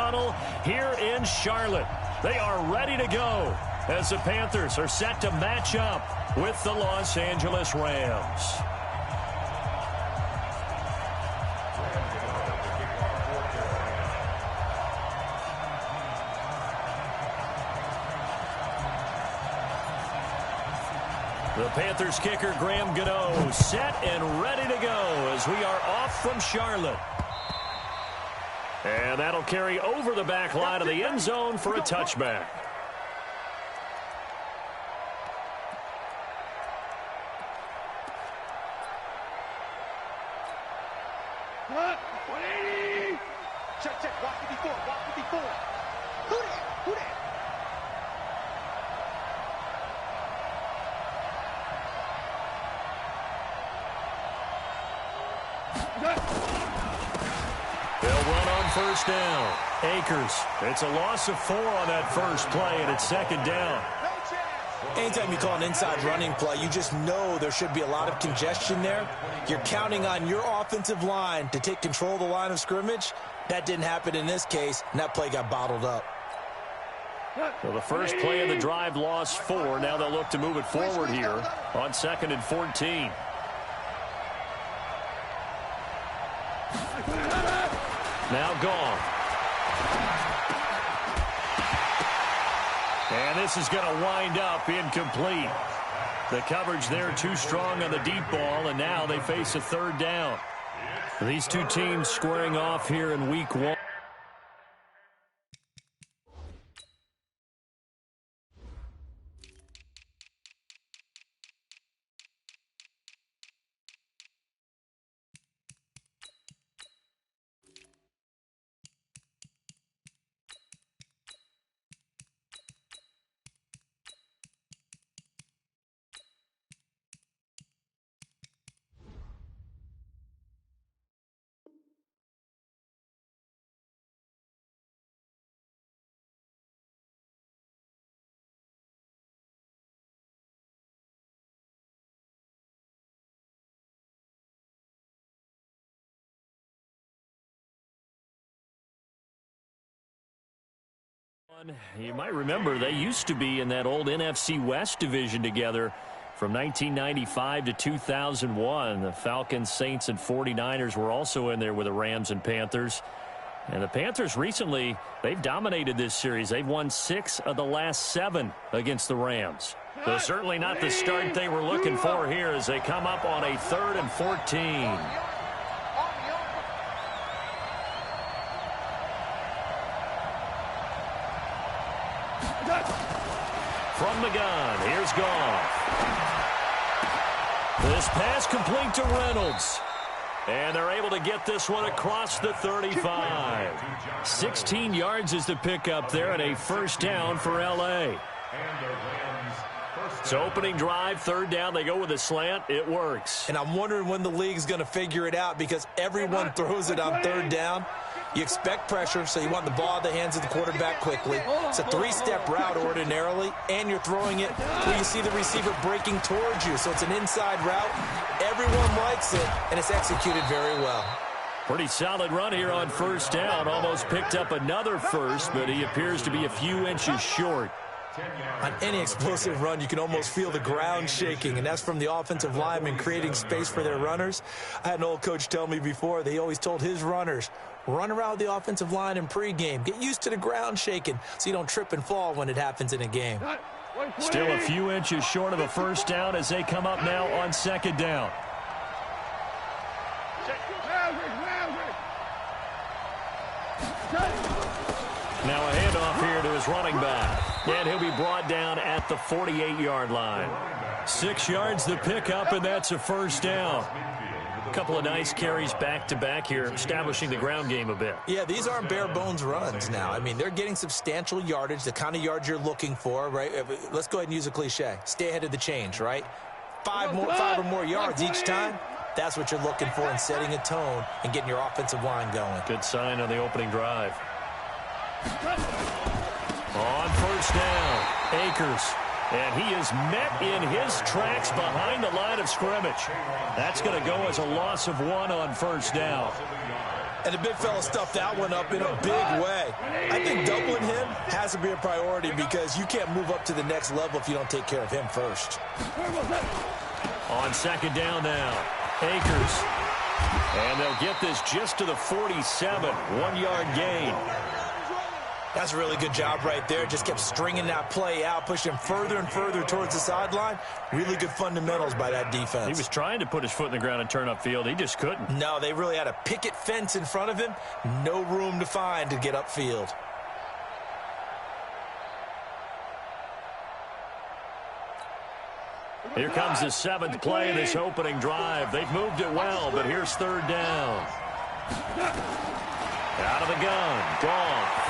tunnel here in Charlotte. They are ready to go as the Panthers are set to match up with the Los Angeles Rams. The Panthers kicker, Graham Gano, set and ready to go as we are off from Charlotte. And that'll carry over the back line of the end zone for a touchback. Check, check, walk 54, walk 54. Who that? They'll run on first down. Akers. It's a loss of 4 on that first play, and it's second down. Anytime you call an inside running play, you just know there should be a lot of congestion there. You're counting on your offensive line to take control of the line of scrimmage. That didn't happen in this case, and that play got bottled up. So the first play of the drive lost 4. Now they'll look to move it forward here on 2nd and 14. Now gone. And this is going to wind up incomplete. The coverage there too strong on the deep ball, and now they face a third down. These two teams squaring off here in week 1. You might remember they used to be in that old NFC West division together from 1995 to 2001. The Falcons, Saints, and 49ers were also in there with the Rams and Panthers. And the Panthers recently, they've dominated this series. They've won 6 of the last 7 against the Rams. So certainly not the start they were looking for here as they come up on a 3rd and 14. From the gun, here's Goff. This pass complete to Reynolds. And they're able to get this one across the 35. 16 yards is the pickup there and a first down for L.A. So opening drive, 3rd down, they go with a slant. It works. And I'm wondering when the league's going to figure it out because everyone throws it on 3rd down. You expect pressure, so you want the ball in the hands of the quarterback quickly. It's a 3-step route ordinarily, and you're throwing it where you see the receiver breaking towards you. So it's an inside route. Everyone likes it, and it's executed very well. Pretty solid run here on first down. Almost picked up another first, but he appears to be a few inches short. On any explosive run, you can almost feel the ground shaking, and that's from the offensive linemen creating space for their runners. I had an old coach tell me before, they always told his runners, run around the offensive line in pregame. Get used to the ground shaking so you don't trip and fall when it happens in a game. Still a few inches short of a first down as they come up now on 2nd down. Now a handoff here to his running back. And he'll be brought down at the 48-yard line. 6 yards the pickup, and that's a first down. A couple of nice carries back-to-back here, establishing the ground game a bit. Yeah, these aren't bare-bones runs now. I mean, they're getting substantial yardage, the kind of yards you're looking for, right? Let's go ahead and use a cliche. Stay ahead of the change, right? 5 or more yards each time. That's what you're looking for in setting a tone and getting your offensive line going. Good sign on the opening drive. On first down, Akers. And he is met in his tracks behind the line of scrimmage. That's going to go as a loss of 1 on first down. And the big fella stuffed that one up in a big way. think doubling him has to be a priority because you can't move up to the next level if you don't take care of him first. On second down now, Akers. And they'll get this just to the 47, 1-yard gain. That's a really good job right there. Just kept stringing that play out, pushing further and further towards the sideline. Really good fundamentals by that defense. He was trying to put his foot in the ground and turn upfield. He just couldn't. No, they really had a picket fence in front of him. No room to find to get upfield. Here comes the 7th play of this opening drive. They've moved it well, but here's third down. Out of the gun, Goff.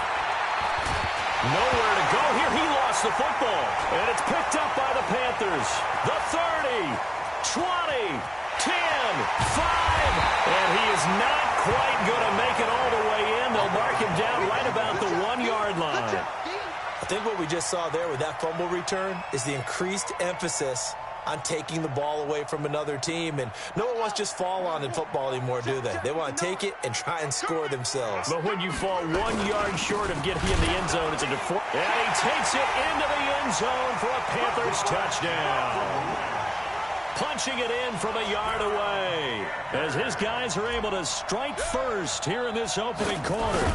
Nowhere to go here. He lost the football. And it's picked up by the Panthers. The 30, 20, 10, 5. And he is not quite going to make it all the way in. They'll mark him down right about the 1-yard line. I think what we just saw there with that fumble return is the increased emphasis on taking the ball away from another team. And no one wants to just fall on in football anymore, do they? They want to take it and try and score themselves. But when you fall 1 yard short of getting in the end zone, it's a default. And he takes it into the end zone for a Panthers touchdown. Punching it in from a yard away as his guys are able to strike first here in this opening quarter.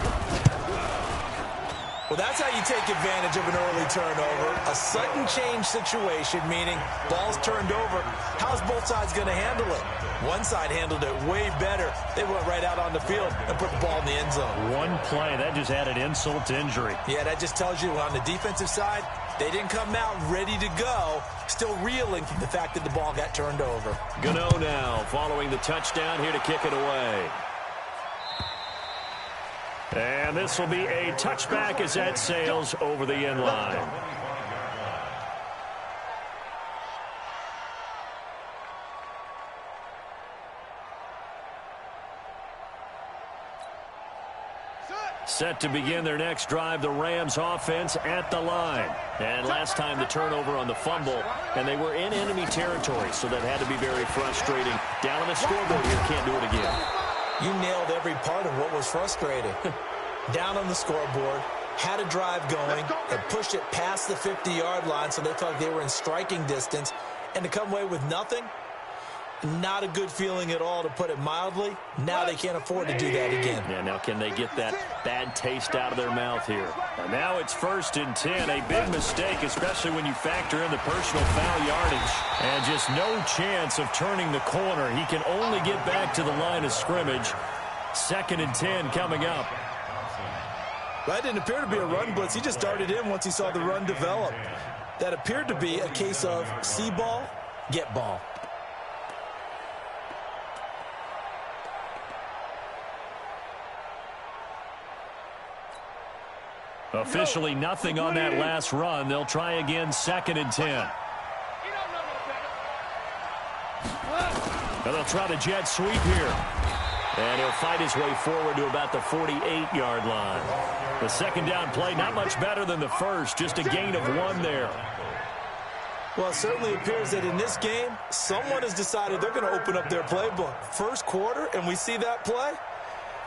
Well, that's how you take advantage of an early turnover. A sudden change situation, meaning ball's turned over. How's both sides going to handle it? One side handled it way better. They went right out on the field and put the ball in the end zone. One play, that just added insult to injury. Yeah, that just tells you on the defensive side, they didn't come out ready to go, still reeling from the fact that the ball got turned over. Gano now following the touchdown here to kick it away. And this will be a touchback as that sails over the end line. Set to begin their next drive, the Rams offense at the line. And last time the turnover on the fumble, and they were in enemy territory, so that had to be very frustrating. Down on the scoreboard here, can't do it again. You nailed every part of what was frustrating. Down on the scoreboard, had a drive going, and pushed it past the 50-yard line so they felt like they were in striking distance. And to come away with nothing, not a good feeling at all, to put it mildly. Now they can't afford to do that again. Yeah, now can they get that bad taste out of their mouth here? And now it's 1st and 10, a big mistake, especially when you factor in the personal foul yardage. And just no chance of turning the corner. He can only get back to the line of scrimmage. 2nd and 10 coming up. That didn't appear to be a run blitz. He just darted in once he saw the run develop. That appeared to be a case of see ball, get ball. Officially nothing on that last run. They'll try again, 2nd and 10. And they'll try the jet sweep here. And he'll fight his way forward to about the 48-yard line. The second down play, not much better than the first, just a gain of 1 there. Well, it certainly appears that in this game, someone has decided they're going to open up their playbook. First quarter, and we see that play.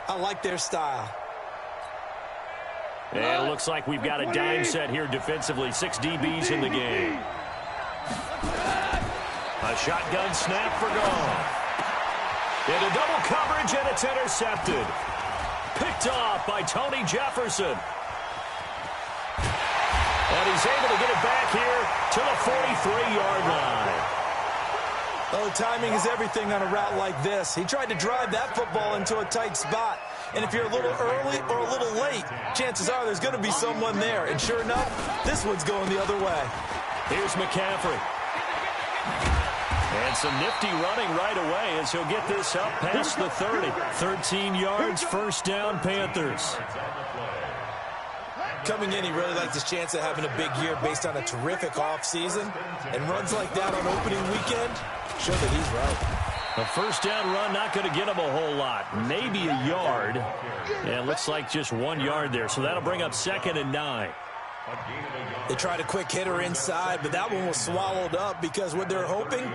I like their style. And it looks like we've got a dime set here defensively. 6 DBs in the game. A shotgun snap for Goff. Into double coverage, and it's intercepted. Picked off by Tony Jefferson. And he's able to get it back here to the 43-yard line. Oh, timing is everything on a route like this. He tried to drive that football into a tight spot. And if you're a little early or a little late, chances are there's going to be someone there. And sure enough, this one's going the other way. Here's McCaffrey. And some nifty running right away as he'll get this up past the 30. 13 yards, 1st down, Panthers. Coming in, he really likes his chance of having a big year based on a terrific offseason. And runs like that on opening weekend show that he's right. A 1st down run, not going to get him a whole lot. Maybe a yard. And it looks like just 1 yard there. So that'll bring up 2nd and 9. They tried a quick hitter inside, but that one was swallowed up because what they're hoping,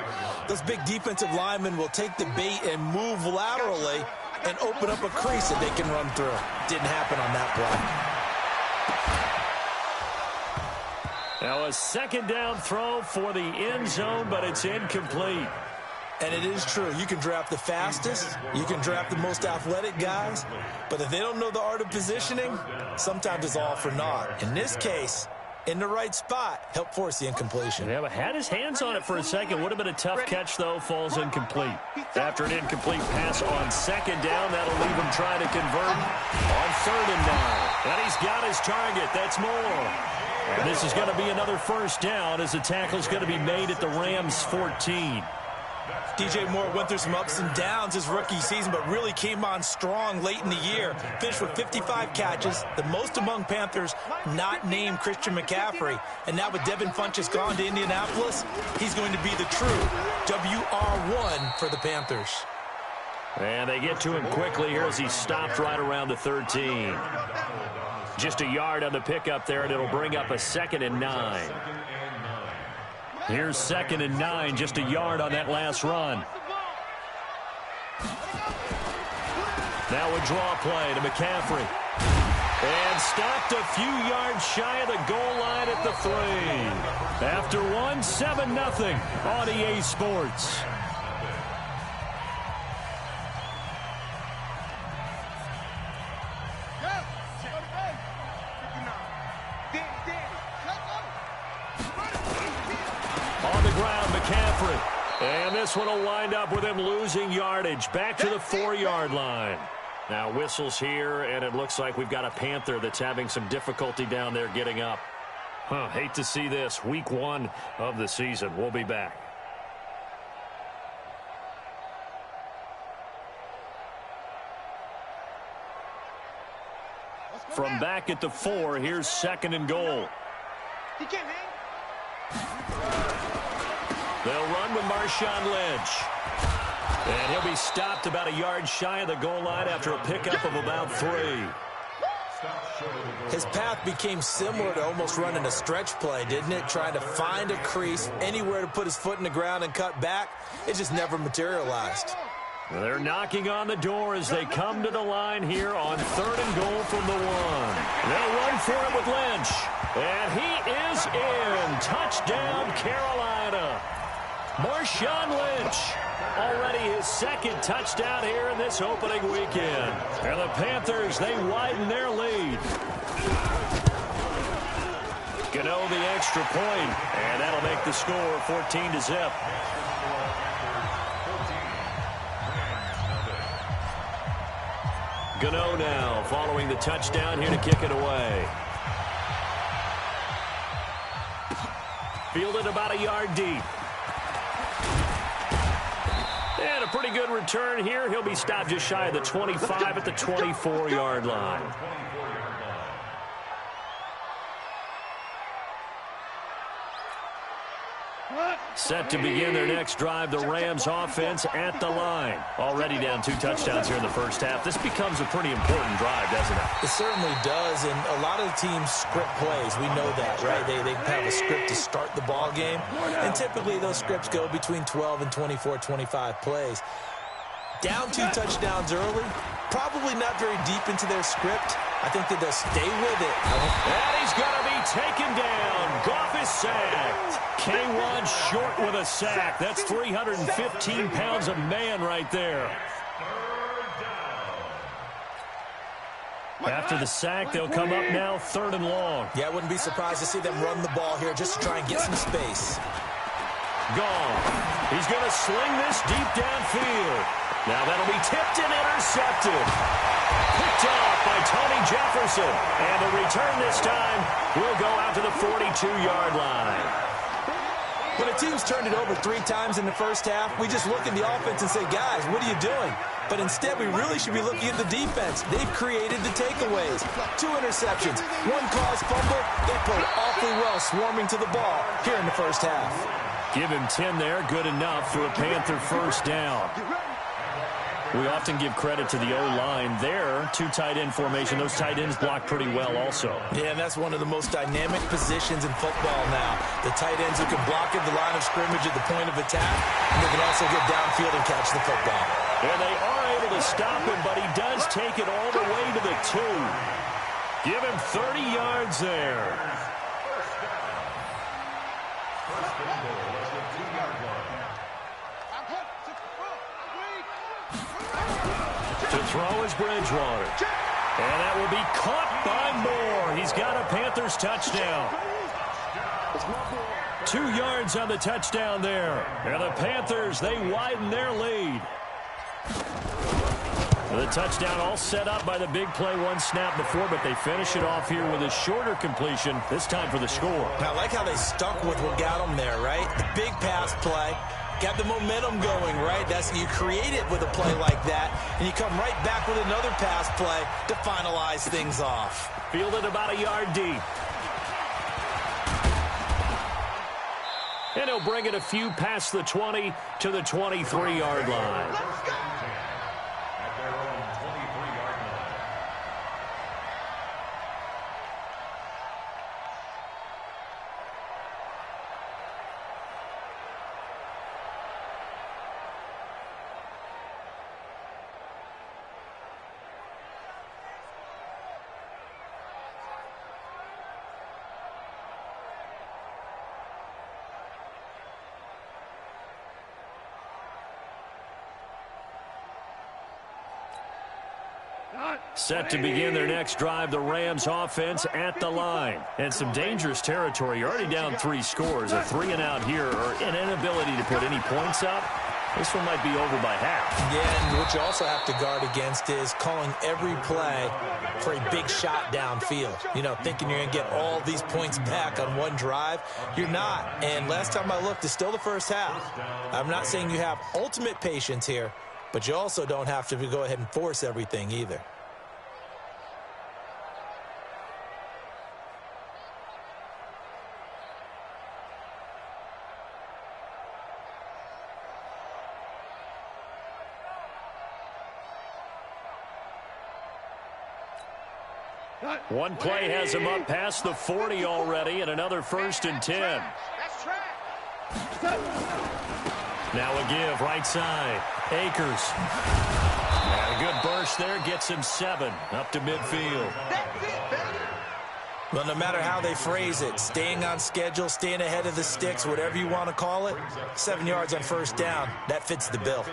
those big defensive linemen will take the bait and move laterally and open up a crease that they can run through. Didn't happen on that play. Now a second down throw for the end zone, but it's incomplete. And it is true. You can draft the fastest. You can draft the most athletic guys. But if they don't know the art of positioning, sometimes it's all for naught. In this case, in the right spot, help force the incompletion. Yeah, but had his hands on it for a second. Would have been a tough catch, though. Falls incomplete. After an incomplete pass on second down, that'll leave him trying to convert on 3rd and 9. And he's got his target. That's more. And this is going to be another first down as the tackle's going to be made at the Rams' 14. DJ Moore went through some ups and downs his rookie season, but really came on strong late in the year. Finished with 55 catches, the most among Panthers not named Christian McCaffrey. And now with Devin Funchess gone to Indianapolis, he's going to be the true WR1 for the Panthers. And they get to him quickly here as he stopped right around the 13. Just a yard on the pickup there, and it'll bring up a 2nd and 9. Here's 2nd and 9, just a yard on that last run. Now a draw play to McCaffrey. And stopped a few yards shy of the goal line at the 3. After one, 7-0 on EA Sports. On the ground, McCaffrey. And this one will wind up with him losing yardage. Back to the 4-yard line. Now whistles here, and it looks like we've got a Panther that's having some difficulty down there getting up. Hate to see this. Week 1 of the season. We'll be back. From back at the 4, here's 2nd and goal. He can't hang. They'll run with Marshawn Lynch. And he'll be stopped about a yard shy of the goal line after a pickup of about 3. His path became similar to almost running a stretch play, didn't it? Trying to find a crease, anywhere to put his foot in the ground and cut back. It just never materialized. They're knocking on the door as they come to the line here on 3rd and goal from the 1. They'll run for it with Lynch. And he is in. Touchdown, Carolina. Marshawn Lynch. Already his 2nd touchdown here in this opening weekend. And the Panthers, they widen their lead. Gano the extra point, and that'll make the score 14-0. Gano now following the touchdown here to kick it away. Fielded about a yard deep. And a pretty good return here. He'll be stopped just shy of the 25 at the 24-yard line. Set to begin their next drive, the Rams offense at the line. Already down 2 touchdowns here in the first half. This becomes a pretty important drive, doesn't it? It certainly does, and a lot of the teams script plays. We know that, right? They have a script to start the ball game, and typically those scripts go between 12 and 24, 25 plays. Down 2 touchdowns early, probably not very deep into their script. I think that they'll stay with it. And he's going to be taken down. Goff is sacked. K1 short with a sack. That's 315 pounds of man right there. After the sack, they'll come up now 3rd and long. Yeah, I wouldn't be surprised to see them run the ball here just to try and get some space. Goff. He's going to sling this deep downfield. Now that'll be tipped and intercepted. Picked off by Tony Jefferson. And the return this time will go out to the 42-yard line. When a team's turned it over 3 times in the first half, we just look at the offense and say, guys, what are you doing? But instead, we really should be looking at the defense. They've created the takeaways. 2 interceptions, 1 caused fumble. They played awfully well swarming to the ball here in the first half. Give him 10 there. Good enough for a Panther first down. We often give credit to the O-line there. 2 tight end formation. Those tight ends block pretty well also. Yeah, and that's one of the most dynamic positions in football now. The tight ends who can block at the line of scrimmage at the point of attack, and they can also get downfield and catch the football. And they are able to stop him, but he does take it all the way to the 2. Give him 30 yards there. To throw is Bridgewater. And that will be caught by Moore. He's got a Panthers touchdown. 2 yards on the touchdown there. And the Panthers, they widen their lead. The touchdown all set up by the big play one snap before, but they finish it off here with a shorter completion, this time for the score. I like how they stuck with what got them there, right? The big pass play. Got the momentum going, right? That's you create it with a play like that, and you come right back with another pass play to finalize things off. Fielded about a yard deep. And he'll bring it a few past the 20 to the 23-yard line. Set to begin their next drive, the Rams offense at the line. And some dangerous territory. You're already down 3 scores. A 3-and-out here, or an inability to put any points up. This one might be over by half. Yeah, and what you also have to guard against is calling every play for a big shot downfield. You know, thinking you're going to get all these points back on one drive. You're not. And last time I looked, it's still the first half. I'm not saying you have ultimate patience here, but you also don't have to go ahead and force everything either. One play has him up past the 40 already, and another 1st and 10. Now a give, right side. Akers. And a good burst there, gets him 7 up to midfield. Well, no matter how they phrase it, staying on schedule, staying ahead of the sticks, whatever you want to call it, 7 yards on 1st down, that fits the bill.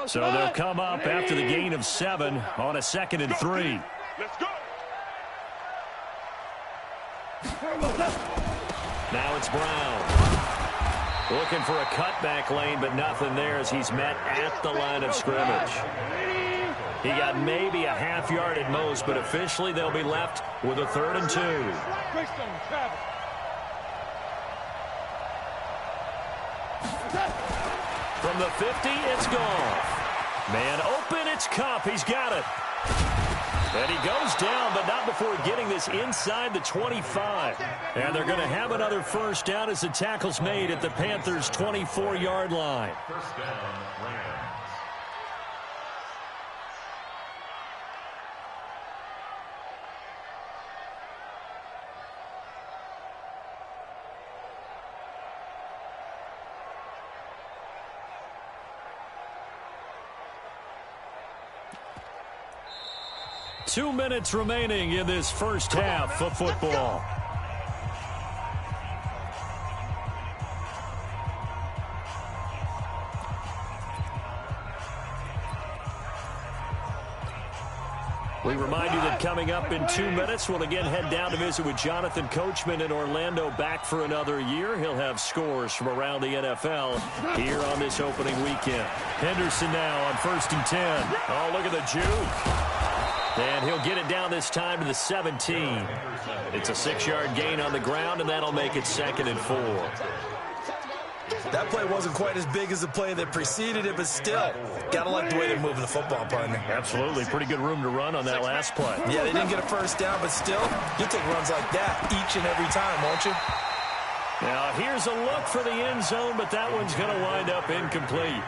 So they'll come up after the gain of 7 on a 2nd and 3. Let's go. Now it's Brown. Looking for a cutback lane, but nothing there as he's met at the line of scrimmage. He got maybe a half yard at most, but officially they'll be left with a 3rd and 2. From the 50, it's gone. Man open, it's Kupp. He's got it. And he goes down, but not before getting this inside the 25. And they're going to have another 1st down as the tackle's made at the Panthers' 24-yard line. First down, Rams. 2 minutes remaining in this first half of football. We remind you that coming up in 2 minutes, we'll again head down to visit with Jonathan Coachman in Orlando, back for another year. He'll have scores from around the NFL here on this opening weekend. Henderson now on 1st and 10. Oh, look at the juke. And he'll get it down this time to the 17. It's a 6-yard gain on the ground, and that'll make it 2nd and 4. That play wasn't quite as big as the play that preceded it, but still, got to like the way they're moving the football, partner. Absolutely. Pretty good room to run on that last play. Yeah, they didn't get a 1st down, but still, you'll take runs like that each and every time, won't you? Now, here's a look for the end zone, but that one's going to wind up incomplete.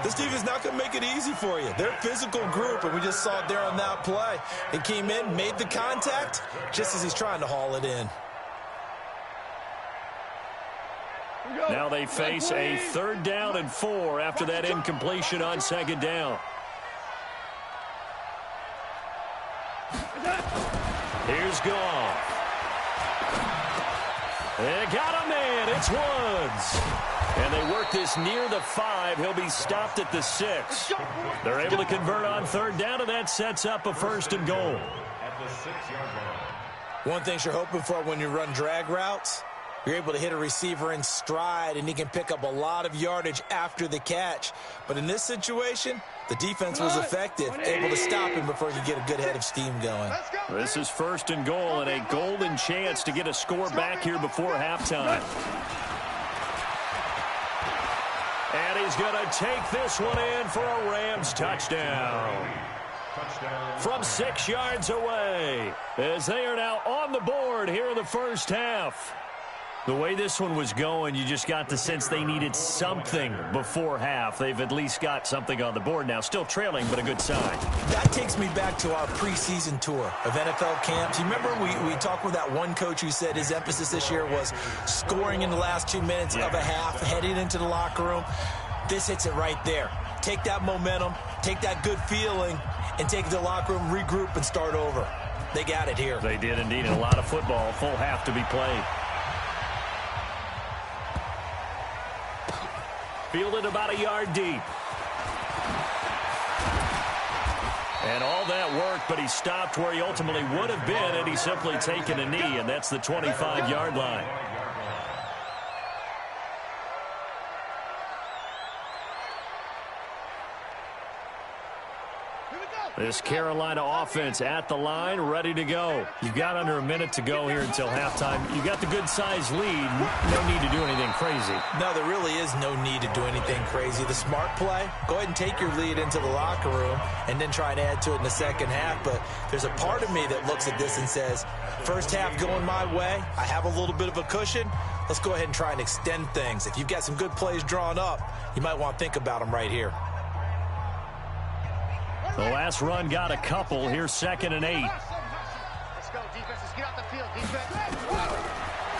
This defense is not going to make it easy for you. They're a physical group, and we just saw it there on that play. He came in, made the contact, just as he's trying to haul it in. Now they face a 3rd down and 4 after that incompletion on 2nd down. Here's Goff. They got a man. It's Woods. And they work this near the 5. He'll be stopped at the 6. They're able to convert on 3rd down, and that sets up a 1st and goal. At the 6-yard line. One thing you're hoping for when you run drag routes, you're able to hit a receiver in stride, and he can pick up a lot of yardage after the catch. But in this situation, the defense was effective, able to stop him before he could get a good head of steam going. This is 1st and goal, and a golden chance to get a score back here before halftime. And he's going to take this one in for a Rams touchdown. From 6 yards away, as they are now on the board here in the first half. The way this one was going, you just got the sense they needed something before half. They've at least got something on the board now. Still trailing, but a good sign. That takes me back to our preseason tour of NFL camps. You remember we talked with that one coach who said his emphasis this year was scoring in the last 2 minutes of a half, heading into the locker room. This hits it right there. Take that momentum, take that good feeling, and take it to the locker room, regroup, and start over. They got it here. They did indeed, and a lot of football, full half to be played. Fielded about a yard deep. And all that worked, but he stopped where he ultimately would have been, and he's simply taken a knee, and that's the 25-yard line. This Carolina offense at the line, ready to go. You've got under a minute to go here until halftime. You've got the good-sized lead. No need to do anything crazy. No, there really is no need to do anything crazy. The smart play, go ahead and take your lead into the locker room and then try and add to it in the second half. But there's a part of me that looks at this and says, first half going my way, I have a little bit of a cushion. Let's go ahead and try and extend things. If you've got some good plays drawn up, you might want to think about them right here. The last run got a couple. Here's 2nd and 8. Let's go, defense. Let's get out the field, defense.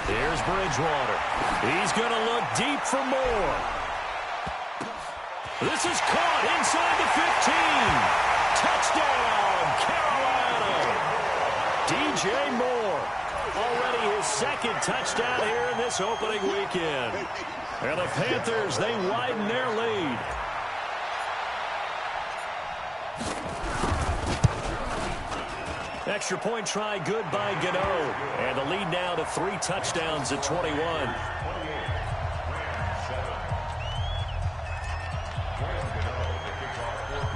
Here's Bridgewater. He's going to look deep for more. This is caught inside the 15. Touchdown, Carolina. DJ Moore. Already his 2nd touchdown here in this opening weekend. And the Panthers, they widen their lead. Extra point try good by Gano. And the lead now to 3 touchdowns at 21.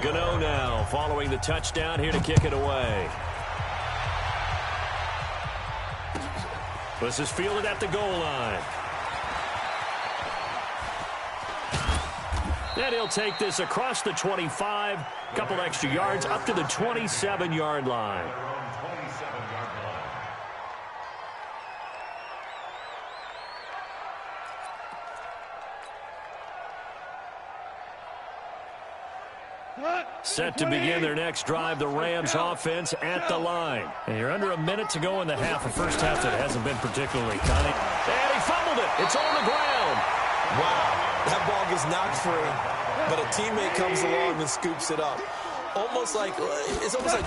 Gano now following the touchdown here to kick it away. This is fielded at the goal line. And he'll take this across the 25. Couple extra yards up to the 27-yard line. Set to begin their next drive, the Rams offense at the line. And you're under a minute to go in the half. A first half that hasn't been particularly cunning. And he fumbled it. It's on the ground. Wow, that ball gets knocked free, but a teammate comes along and scoops it up. It's almost like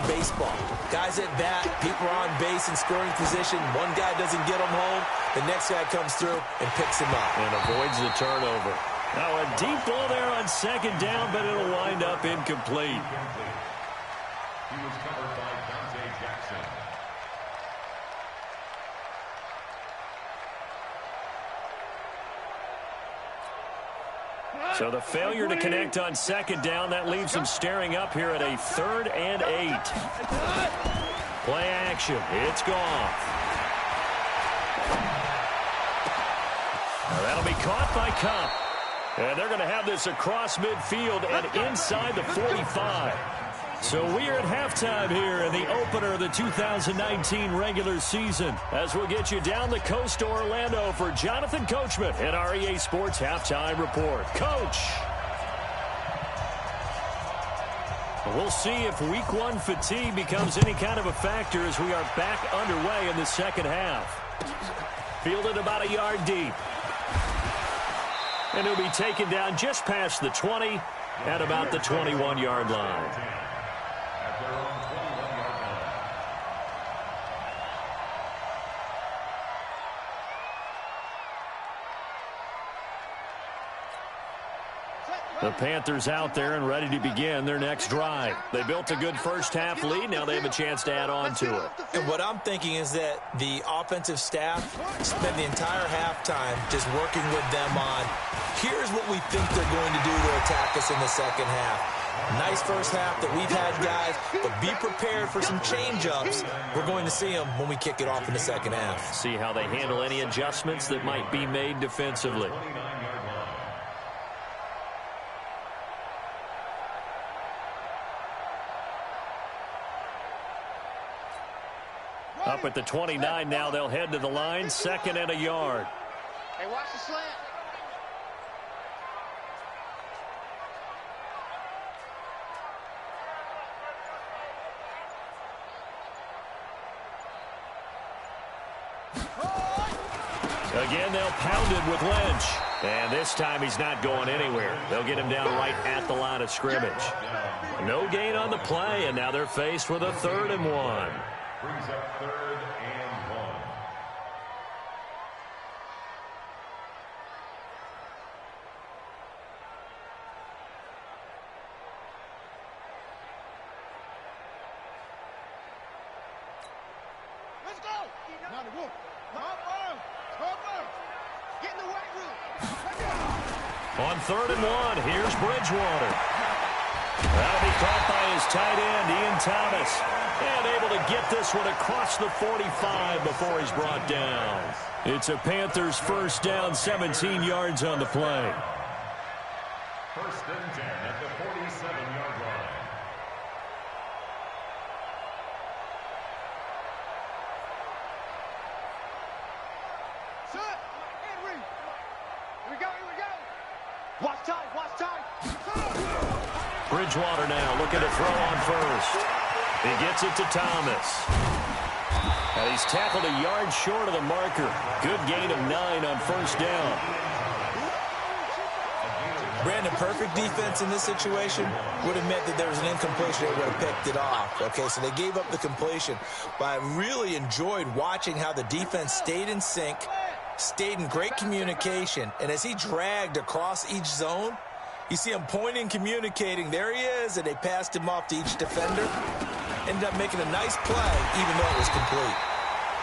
baseball. Guys at bat, people are on base in scoring position. One guy doesn't get him home. The next guy comes through and picks him up. And avoids the turnover. Now a deep ball there on 2nd down, but it'll wind up incomplete. He was covered by Dante Jackson. So the failure to connect on 2nd down, that leaves them staring up here at a 3rd and 8. Play action. It's Goff. Now that'll be caught by Kupp. And they're going to have this across midfield and inside the 45. So we are at halftime here in the opener of the 2019 regular season, as we'll get you down the coast to Orlando for Jonathan Coachman and our EA Sports Halftime Report. Coach. We'll see if week one fatigue becomes any kind of a factor as we are back underway in the second half. Fielded about a yard deep. And he'll be taken down just past the 20 at about the 21-yard line. The Panthers out there and ready to begin their next drive. They built a good first-half lead. Now they have a chance to add on to it. And what I'm thinking is that the offensive staff spend the entire halftime just working with them on, here's what we think they're going to do to attack us in the second half. Nice first half that we've had, guys, but be prepared for some change-ups. We're going to see them when we kick it off in the second half. See how they handle any adjustments that might be made defensively. Up at the 29 now, they'll head to the line, 2nd and a yard. Hey, watch the slant. Again, they'll pound it with Lynch. And this time he's not going anywhere. They'll get him down right at the line of scrimmage. No gain on the play, and now they're faced with a 3rd and 1. Brings up 3rd and 1. Let's go. Now the wolf. Cover. Get in the weight room. On 3rd and 1, here's Bridgewater. That'll be caught by his tight end, Ian Thomas. And able to get this one across the 45 before he's brought down. It's a Panthers first down, 17 yards on the play. 1st and 10 at the 47-yard line. Set. Henry. Here we go. Watch tight. Bridgewater now looking to throw on first. He gets it to Thomas. And he's tackled a yard short of the marker. Good gain of 9 on first down. Brandon, perfect defense in this situation would have meant that there was an incompletion that would have picked it off. Okay, so they gave up the completion. But I really enjoyed watching how the defense stayed in sync, stayed in great communication, and as he dragged across each zone, you see him pointing, communicating. There he is, and they passed him off to each defender. Ended up making a nice play, even though it was complete.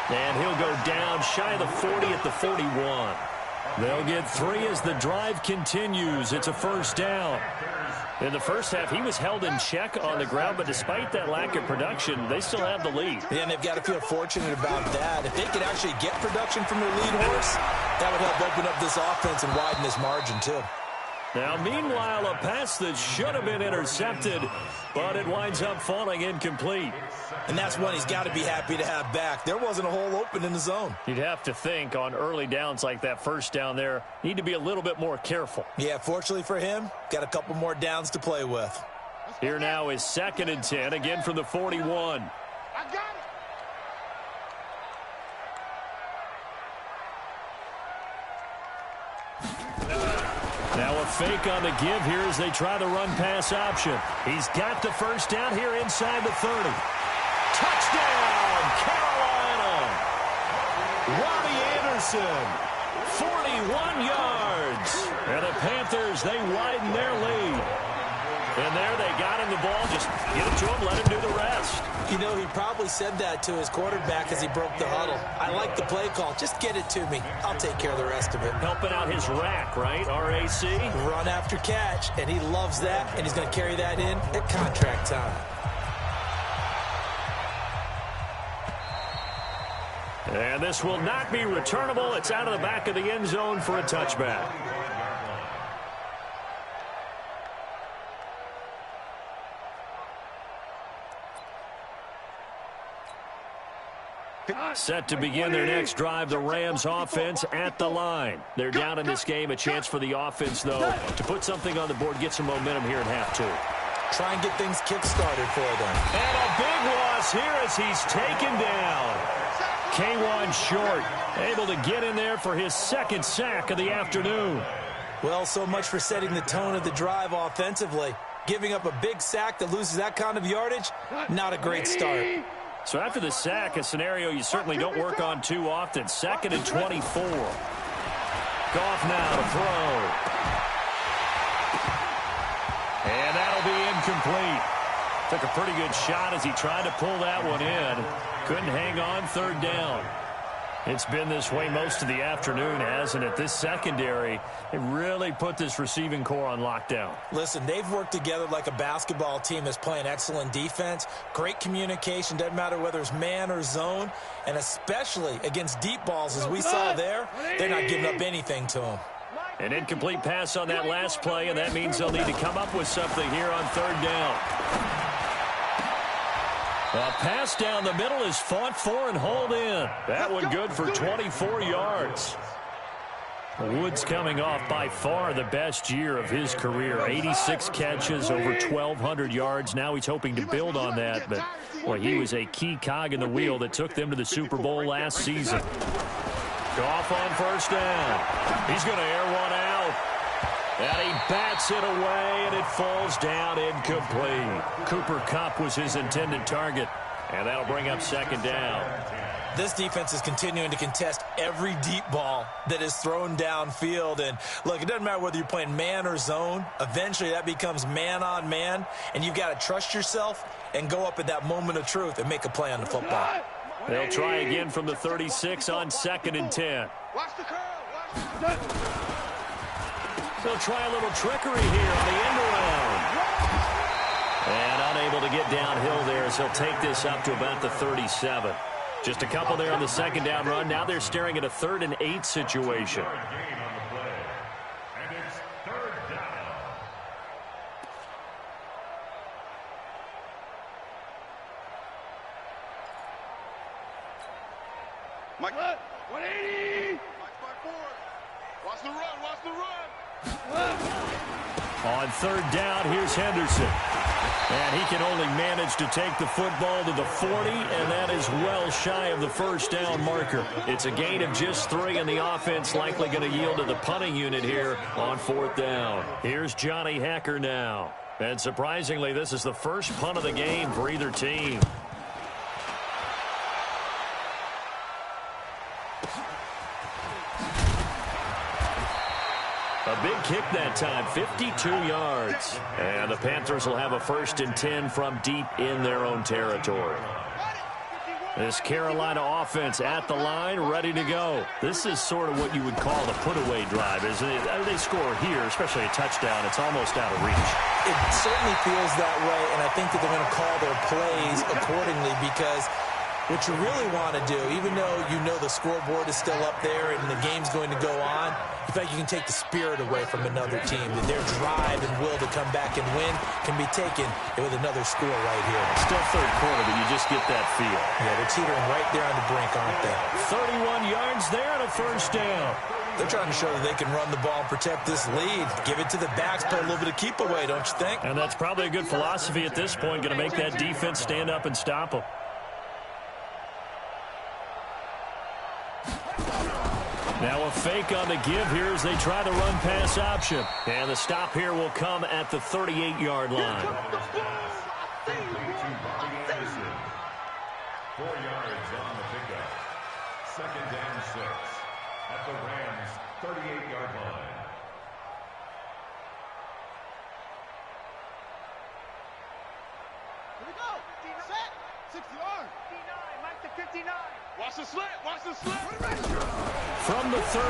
And he'll go down shy of the 40 at the 41. They'll get 3 as the drive continues. It's a first down. In the first half, he was held in check on the ground, but despite that lack of production, they still have the lead. Yeah, and they've got to feel fortunate about that. If they could actually get production from their lead horse, that would help open up this offense and widen this margin, too. Now, meanwhile, a pass that should have been intercepted, but it winds up falling incomplete. And that's one he's got to be happy to have back. There wasn't a hole open in the zone. You'd have to think on early downs like that first down there, need to be a little bit more careful. Yeah, fortunately for him, got a couple more downs to play with. Here now is 2nd and 10, again from the 41. I got it. Now a fake on the give here as they try the run-pass option. He's got the first down here inside the 30. Touchdown, Carolina! Robbie Anderson, 41 yards. And the Panthers, they widen their lead. And there they got him the ball. Just get it to him, let him do the rest. You know, he probably said that to his quarterback as he broke the huddle. I like the play call. Just get it to me. I'll take care of the rest of it. Helping out his rack, right? RAC. Run after catch, and he loves that, and he's going to carry that in at contract time. And this will not be returnable. It's out of the back of the end zone for a touchback. Set to begin their next drive, the Rams offense at the line. They're down in this game. A chance for the offense, though, to put something on the board, get some momentum here in half 2. try and get things kick-started for them. And a big loss here as he's taken down. K1 Short able to get in there for his second sack of the afternoon. Well, so much for setting the tone of the drive offensively. Giving up a big sack that loses that kind of yardage, not a great start. So after the sack, a scenario you certainly don't work on too often. 2nd and 24. Goff now to throw. And that'll be incomplete. Took a pretty good shot as he tried to pull that one in. Couldn't hang on 3rd down. It's been this way most of the afternoon, hasn't it? This secondary, they really put this receiving core on lockdown. Listen, they've worked together like a basketball team that's playing excellent defense. Great communication, doesn't matter whether it's man or zone. And especially against deep balls, as we saw there, they're not giving up anything to them. An incomplete pass on that last play, and that means they'll need to come up with something here on 3rd down. A pass down the middle is fought for and hauled in. That one good for 24 yards. Woods coming off by far the best year of his career. 86 catches, over 1,200 yards. Now he's hoping to build on that, but boy, he was a key cog in the wheel that took them to the Super Bowl last season. Goff on 1st down. He's going to air one out. And he bats it away, and it falls down incomplete. Cooper Kupp was his intended target, and that'll bring up 2nd down. This defense is continuing to contest every deep ball that is thrown downfield. And, look, it doesn't matter whether you're playing man or zone. Eventually, that becomes man-on-man, and you've got to trust yourself and go up at that moment of truth and make a play on the football. They'll try again from the 36 on 2nd and 10. Watch the curl. Watch the... They'll try a little trickery here on the end around. And unable to get downhill there as he'll take this up to about the 37. Just a couple there on the 2nd down run. Now they're staring at a 3rd and 8 situation. Mike, 180. Mike, 4. Watch the run. Watch the run. On 3rd down, here's Henderson. And he can only manage to take the football to the 40, and that is well shy of the 1st down marker. It's a gain of just 3, and the offense likely going to yield to the punting unit here on 4th down. Here's Johnny Hacker now. And surprisingly, this is the first punt of the game for either team. A big kick that time, 52 yards. And the Panthers will have a 1st and 10 from deep in their own territory. This Carolina offense at the line, ready to go. This is sort of what you would call the put-away drive, isn't it? They score here, especially a touchdown. It's almost out of reach. It certainly feels that way, and I think that they're going to call their plays accordingly because what you really want to do, even though you know the scoreboard is still up there and the game's going to go on, you feel like you can take the spirit away from another team, that their drive and will to come back and win can be taken with another score right here. Still 3rd quarter, but you just get that feel. Yeah, they're teetering right there on the brink, aren't they? 31 yards there and a 1st down. They're trying to show that they can run the ball and protect this lead. Give it to the backs, play a little bit of keep away, don't you think? And that's probably a good philosophy at this point, going to make that defense stand up and stop them. Now a fake on the give here as they try the run-pass option. And the stop here will come at the 38-yard line. 4 yards on the pickup. 2nd and 6 at the Rams' 38-yard line. Here we go. Set. 60 yards. 59. Mike to 59. Watch the slant. Watch the slant. From the 38,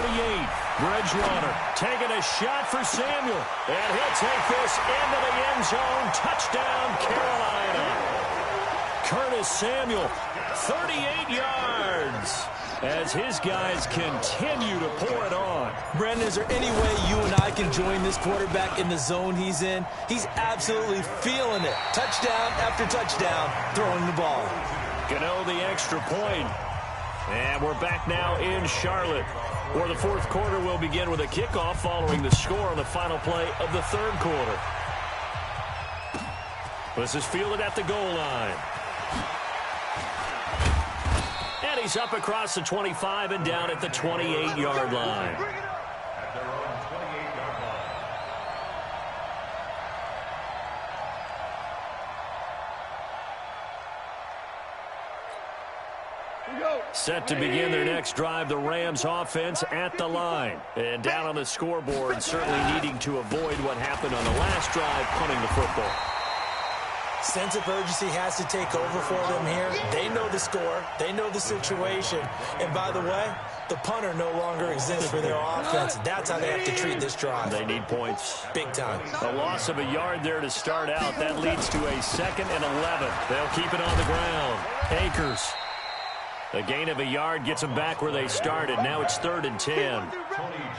Bridgewater taking a shot for Samuel. And he'll take this into the end zone. Touchdown, Carolina. Curtis Samuel, 38 yards. As his guys continue to pour it on. Brandon, is there any way you and I can join this quarterback in the zone he's in? He's absolutely feeling it. Touchdown after touchdown, throwing the ball. Gano the extra point. And we're back now in Charlotte, where the 4th quarter will begin with a kickoff following the score on the final play of the 3rd quarter. This is fielded at the goal line. And he's up across the 25 and down at the 28-yard line. At their own 28-yard line. Set to begin their next drive, the Rams offense at the line. And down on the scoreboard, certainly needing to avoid what happened on the last drive, punting the football. Sense of urgency has to take over for them here. They know the score. They know the situation. And by the way, the punter no longer exists for their offense. That's how they have to treat this drive. They need points. Big time. A loss of a yard there to start out. That leads to a 2nd and 11. They'll keep it on the ground. Akers. A gain of a yard gets them back where they started. Now it's 3rd and 10.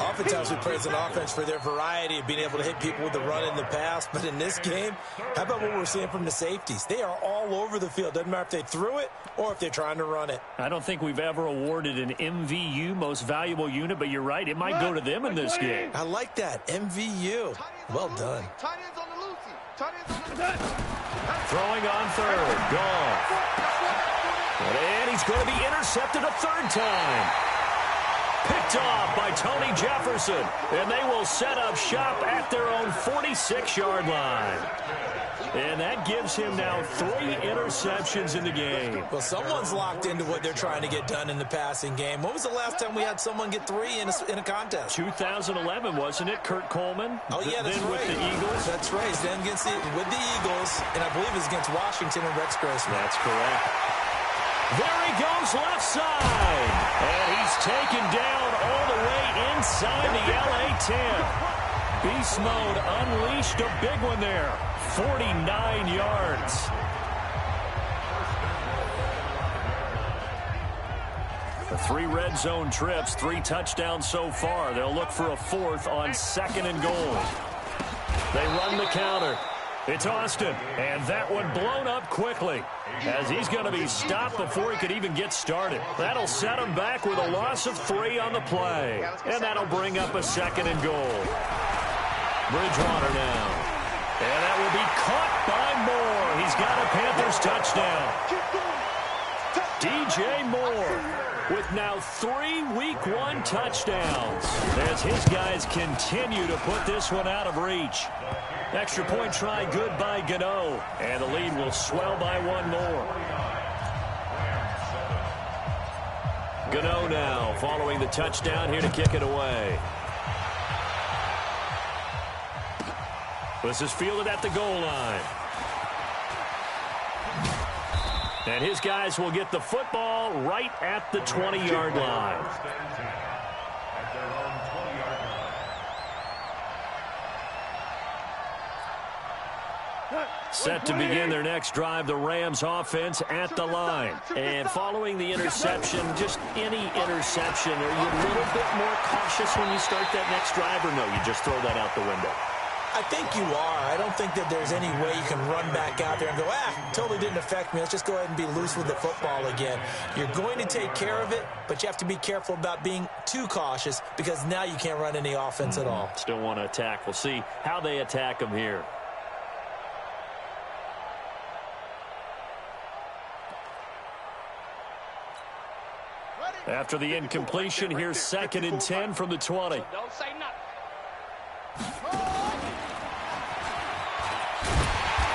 Oftentimes we praise an offense for their variety of being able to hit people with the run and the pass. But in this game, how about what we're seeing from the safeties? They are all over the field. Doesn't matter if they threw it or if they're trying to run it. I don't think we've ever awarded an MVU, most valuable unit, but you're right. It might go to them in this game. I like that. MVU. Well done. Throwing on 3rd. Goff. And he's going to be intercepted a 3rd time. Picked off by Tony Jefferson. And they will set up shop at their own 46-yard line. And that gives him now 3 interceptions in the game. Well, someone's locked into what they're trying to get done in the passing game. When was the last time we had someone get 3 in a contest? 2011, wasn't it? Kurt Coleman? Oh, yeah, that's then right. with the Eagles. That's right. Then with the Eagles, and I believe it was against Washington and Rex Grossman. That's correct. There he goes left side. And he's taken down all the way inside the LA 10. Beast mode unleashed, a big one there. 49 yards. The 3 red zone trips, 3 touchdowns so far. They'll look for a 4th on 2nd and goal. They run the counter. It's Austin, and that one blown up quickly as he's going to be stopped before he could even get started. That'll set him back with a loss of 3 on the play, and that'll bring up a 2nd and goal. Bridgewater now, and that will be caught by Moore. He's got a Panthers touchdown. DJ Moore with now 3 Week 1 touchdowns as his guys continue to put this one out of reach. Extra point try good by Gano, and the lead will swell by 1 more. Gano now following the touchdown here to kick it away. This is fielded at the goal line. And his guys will get the football right at the 20-yard line. Set to begin their next drive, the Rams offense at the line. And following the interception, just any interception, are you a little bit more cautious when you start that next drive, or no, you just throw that out the window? I think you are. I don't think that there's any way you can run back out there and go, totally didn't affect me. Let's just go ahead and be loose with the football again. You're going to take care of it, but you have to be careful about being too cautious because now you can't run any offense at all. Still want to attack. We'll see how they attack them here. After the incompletion, here's 2nd and 10 from the 20. Don't say nothing.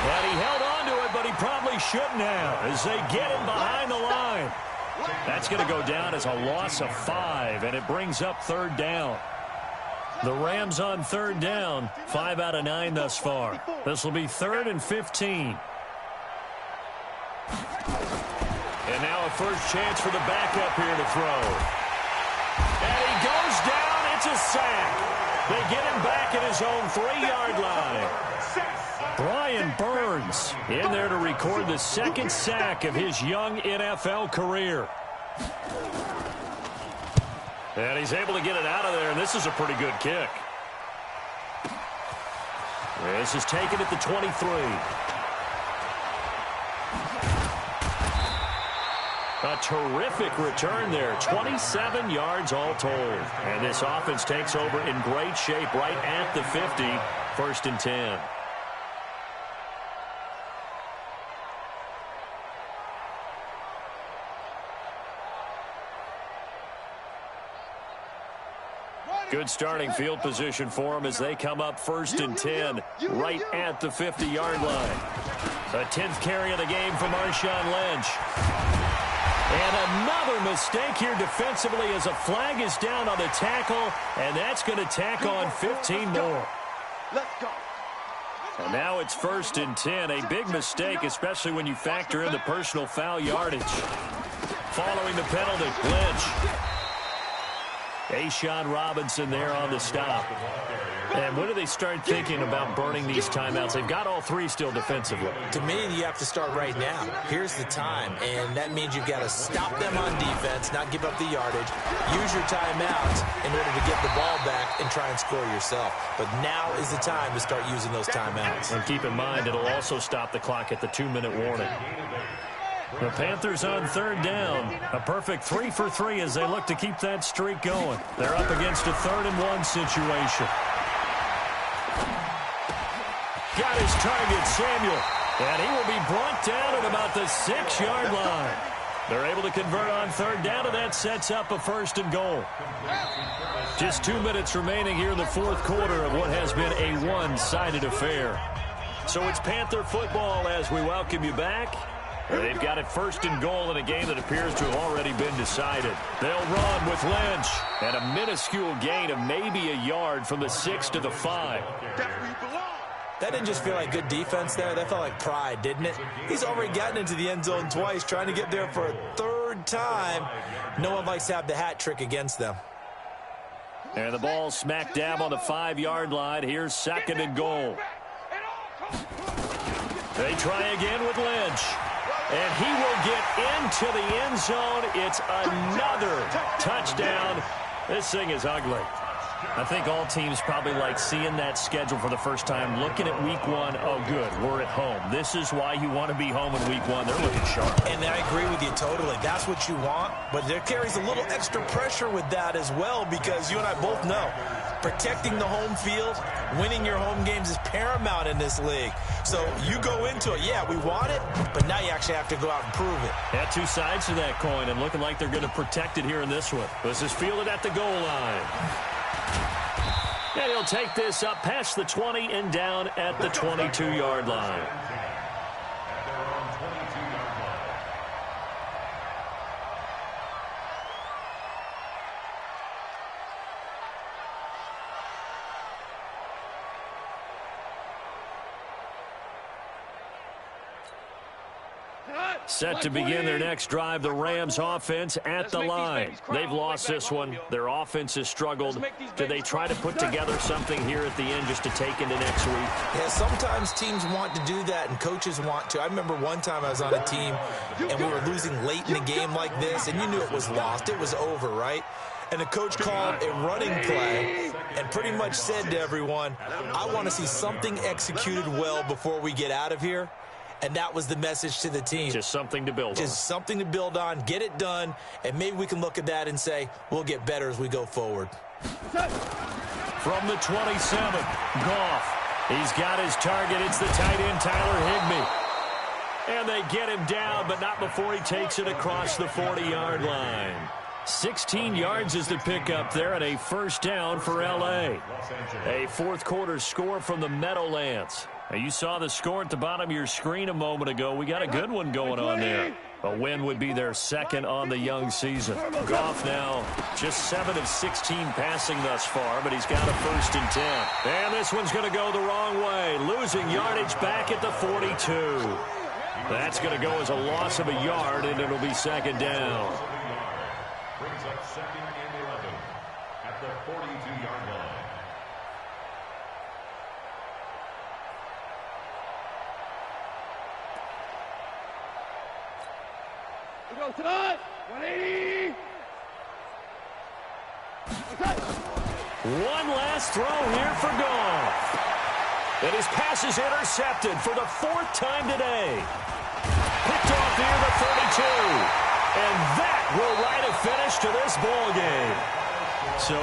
And he held on to it, but he probably shouldn't have as they get him behind the line. That's going to go down as a loss of 5, and it brings up 3rd down. The Rams on 3rd down, 5 out of 9 thus far. This will be 3rd and 15. And now a first chance for the backup here to throw. And he goes down. It's a sack. They get him back at his own 3-yard line. Brian Burns in there to record the 2nd sack of his young NFL career. And he's able to get it out of there, and this is a pretty good kick. This is taken at the 23. A terrific return there. 27 yards all told. And this offense takes over in great shape right at the 50. 1st and 10. Good starting field position for them as they come up 1st and 10 right at the 50-yard line. The 10th carry of the game for Marshawn Lynch. And another mistake here defensively as a flag is down on the tackle, and that's going to tack on 15 more. Let's go. And now it's 1st and 10. A big mistake, especially when you factor in the personal foul yardage. Following the penalty, Lynch. Ashawn Robinson there on the stop. And when do they start thinking about burning these timeouts? They've got all 3 still defensively. To me, you have to start right now. Here's the time, and that means you've got to stop them on defense, not give up the yardage, use your timeouts in order to get the ball back and try and score yourself. But now is the time to start using those timeouts. And keep in mind, it'll also stop the clock at the 2-minute warning. The Panthers on 3rd down. A perfect 3 for 3 as they look to keep that streak going. They're up against a 3rd and 1 situation. Got his target, Samuel. And he will be brought down at about the 6-yard line. They're able to convert on 3rd down, and that sets up a 1st and goal. Just 2 minutes remaining here in the 4th quarter of what has been a one-sided affair. So it's Panther football as we welcome you back. They've got it 1st and goal in a game that appears to have already been decided. They'll run with Lynch. And a minuscule gain of maybe a yard from the 6 to the 5. That didn't just feel like good defense there. That felt like pride, didn't it? He's already gotten into the end zone twice, trying to get there for a 3rd time. No one likes to have the hat trick against them. And the ball smack dab on the 5-yard line. Here's 2nd and goal. They try again with Lynch. And he will get into the end zone. It's another touchdown. This thing is ugly. I think all teams probably like seeing that schedule for the first time, looking at week 1. Oh, good, we're at home. This is why you want to be home in week 1. They're looking sharp. And I agree with you totally. That's what you want. But there carries a little extra pressure with that as well, because you and I both know protecting the home field, winning your home games is paramount in this league. So you go into it, yeah, we want it, but now you actually have to go out and prove it. Had 2 sides to that coin, and looking like they're going to protect it here in this one. This is fielded at the goal line. And he'll take this up past the 20 and down at the 22-yard line. Set to begin their next drive, the Rams offense at the line. They've lost this one. Their offense has struggled. Do they try to put together something here at the end just to take into next week? Yeah, sometimes teams want to do that and coaches want to. I remember one time I was on a team and we were losing late in a game like this, and you knew it was lost. It was over, right? And the coach called a running play and pretty much said to everyone, I want to see something executed well before we get out of here. And that was the message to the team. Just something to build on. Just something to build on, get it done, and maybe we can look at that and say, we'll get better as we go forward. From the 27, Goff. He's got his target. It's the tight end, Tyler Higbee. And they get him down, but not before he takes it across the 40-yard line. 16 yards is the pickup there, and a 1st down for L.A. A 4th quarter score from the Meadowlands. Now, you saw the score at the bottom of your screen a moment ago. We got a good one going on there. A win would be their 2nd on the young season. Goff now just 7 of 16 passing thus far, but he's got a 1st and 10. And this one's going to go the wrong way. Losing yardage back at the 42. That's going to go as a loss of a yard, and it'll be 2nd down. Brings up 2nd and 11 at the 42-yard line. Go tonight. 180. One last throw here for Goff. And his pass is intercepted for the 4th time today. Picked off near the 32. And that will write a finish to this ball game. So